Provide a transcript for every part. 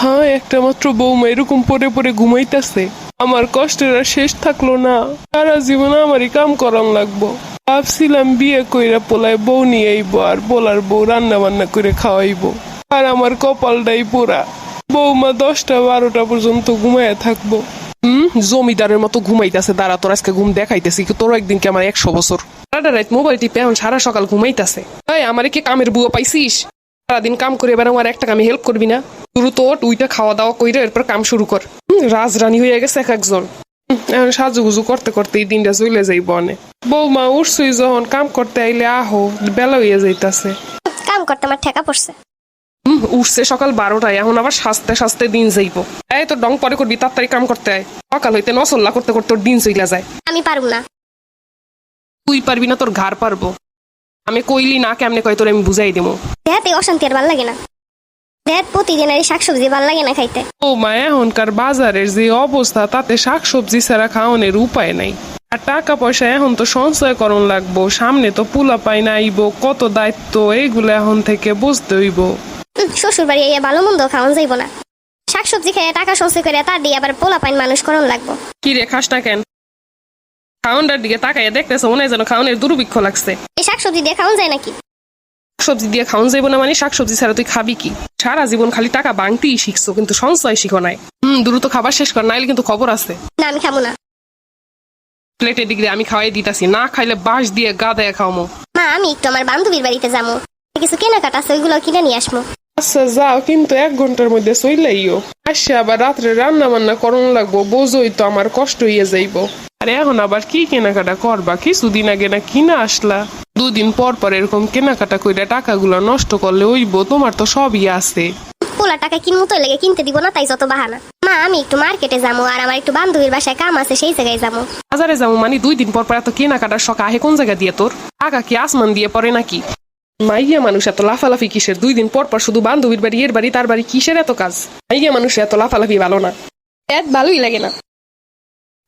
হ্যাঁ, একটা মাত্র বৌমা এরকম পরে পরে ঘুমাইতেছে। আমার কষ্টের আর শেষ থাকলো না। সারা জীবন আমারই কাম করান লাগবো। ভাবছিলাম বিয়ে কইরা পোলায় বউ নিয়ে আইবো, আর পোলার বউ রান্না বান্না করে খাওয়াইবো। আর আমার কপালটাই পোড়া। বৌমা 10টা 12টা পর্যন্ত ঘুমাইয়া থাকবো। জমিদারের মতো ঘুমাইতেছে। দাঁড়া, তোর আজকে ঘুম দেখাইতেছি। তোর একদিন কি আমার 100 বছর। সারাটা রাত মোবাইল টিপে এখন সারা সকাল ঘুমাইতেছে। এই, আমারে কি কামের বুয়ো পাইছিস? সারাদিন কাম করে এবার আমার একটা কামে হেল্প করবি না? শুরু তো উইটা খাওয়া দাওয়া কইরে এরপর কাম শুরু কর। রাজরানী হয়ে গেছে এক একজন। এখন সাজুগুজু করতে করতে এই দিনটা চলে যাইব অনেক। বৌমা উঠছই যখন, কাম করতে আইলে আহো, বেলা হইয়া যাইতাছে। কাম করতে আমার ঠেকা পড়ছে। উঠছে সকাল 12টায়, এখন আবার সাজতে সাজতে দিন যাইব। এই তো ডং পরে করবি, তাড়াতাড়ি কাম করতে আয়। সকাল হইতে নসল্লা করতে করতে দিন চইলা যায়। আমি পারবো না। তুই পারবি না? তোর ঘাড় পারবো। আমি কইলি না কেমনে কয় তোর আমি বুঝাই দেবো। দেহাতে অশান্তি আর ভাল লাগে না। দেহাত প্রতিদিন আর শাকসবজি ভাল লাগে না খাইতে। ও মা, এখনকার বাজারের যে অবস্থা, তাতে শাকসবজি ছাড়া খাওয়ানোর উপায় নাই। আর টাকা পয়সা এখন তো সঞ্চয় করণ লাগবো। সামনে তো পোলা পাই না আইব, কত দায়িত্ব, এইগুলো এখন থেকে বুঝতে হইব। শ্বশুর বাড়ি আইয়া ভালো মন্দ খাওয়ান যাইব না। শাকসবজি খেয়ে টাকা সঞ্চয় করে তার দিয়ে আবার পোলা পাইন মানুষ করণ লাগবো। কি রে, খাস না কেন? খাওয়ানটার দিকে তাকাইয়া দেখতেছ মনে হয় যেন খাওয়ানোর দুর্ভিক্ষ লাগছে। এই শাকসবজি দিয়ে খাওয়ান যায় নাকি? সবজি দিয়ে খাওয়ান যাইব না মানে? শাকসবজি ছাড়া তুই খাবি কি? সারা জীবন খালি টাকা বাংতেই শিখছো, কিন্তু সঞ্চয় শিখো নাই। দ্রুত খাবার শেষ কর, নাইলে কিন্তু খবর আছে। না, আমি খাবো না। প্লেটে ডিগ্রি আমি খাওয়াই দিতাছি, না খাইলে বাঁশ দিয়ে গা দেয়া খাওয়ামো। মা, আমি একটু আমার বান্ধবীর বাড়িতে যাবো। কিছু কেনাকাটা আছে, ওইগুলো কিনে নিয়ে আসবো। আচ্ছা যাও, কিন্তু 1 ঘন্টার মধ্যে চইলাইও। আসে আবার রাত্রে রান্না বান্না করন লাগবো, বোঝই তো আমার কষ্ট হইয়া যাইব। আর এখন আবার কি কেনাকাটা করবা? কিছুদিন আগে না কিনা আসলা। 2 দিন পর পর এরকম কেনাকাটা কইরা টাকাগুলো নষ্ট করলে হইব? তোমার তো সবই আছে। পোলা টাকা কিনবো তো লেগে কিনতে দিব না, তাই যত বাহানা। মা, আমি একটু মার্কেটে যাবো, আর আমার একটু বান্ধবীর বাসায় কাম আছে, সেই জায়গায় যাবো। বাজারে যাবো মানে 2 দিন পর পর এত কেনাকাটার শখ আহে কোন জায়গা দিয়ে তোর? টাকা কি আসমান দিয়ে পড়ে নাকি? মাইয়া মানুষ এত লাফালাফি কিসের? 2 দিন পর পর শুধু বান্ধবীর বাড়ি, এর বাড়ি, তার বাড়ি, কিসের এত কাজ? মাইয়া মানুষ এত লাফালাফি ভালো না। ভালোই লাগে না।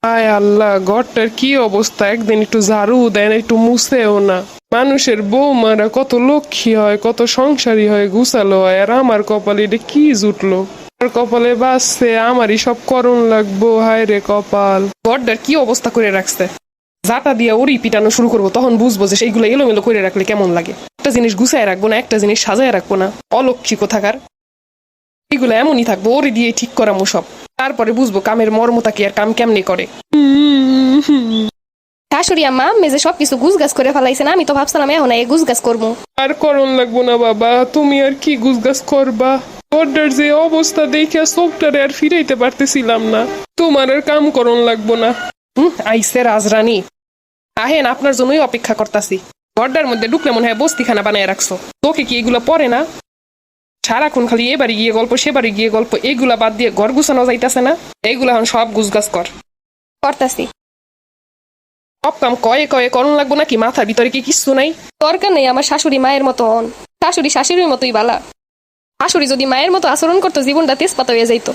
আয় আল্লাহ, ঘরটার কি অবস্থা! একদিন একটু ঝাড়ু দেন, একটু মুছেও না। মানুষের বৌমারা কত লক্ষ্মী হয়, কত সংসারী হয়, গুছালো হয়, আর আমার কপালে এটা কি জুটলো? আর কপালে বাঁচছে, আমারই সব করণ লাগবো। হায় রে কপাল! ঘরটার কি অবস্থা করে রাখছে! যাটা দিয়ে ওরই পিটানো শুরু করবো, তখন বুঝবো যে সেইগুলো এলোমেলো করে রাখলে কেমন লাগে। একটা জিনিস গুছায় রাখবো না, একটা জিনিস সাজায় রাখবো না। অলক্ষী কোথাকার! এগুলো এমনই থাকবো, ওরে দিয়ে ঠিক করামো সব। তারপরে বুঝবো কামের মর্মতা কি, আর কাম কেমনে করে। শাশুড়ি আম্মা মেজে সবকিছু গুছগাছ করে ফেলাইছে না? আমি তো ভাবছিলাম এখন এই গুছগাছ করবো। আর করণ লাগবো না বাবা, তুমি আর কি গুছগাছ করবা? ঘরটার যে অবস্থা দেখে চোখটারে আর ফিরাইতে পারতেছিলাম না। তোমার আর কাম করণ লাগবো না। আইসে রাজরানী, আহেন, আপনার জন্যই অপেক্ষা করতাছি। ঘরটার মধ্যে ঢুকলে মনে হয় বস্তিখানা বানায় রাখছো। তোকে কি এগুলো পরে না? সারাক্ষণ খালি এবারে গিয়ে গল্প, সেবারে গিয়ে গল্প, এইগুলা বাদ দিয়ে ঘর গুছানো যাইতাছে না? এইগুলা এখন সব গুছগাছ কর। করতাছি। সব কাম কয়ে কয়ে করণ লাগবো নাকি? মাথার ভিতরে কি কিচ্ছু নাই? দরকার নেই আমার শাশুড়ি মায়ের মতো হন। শাশুড়ি শাশুড়ির মতোই বালা। শাশুড়ি যদি মায়ের মতো আচরণ করতো, জীবনটা তেজপাতা হয়ে যাইতো।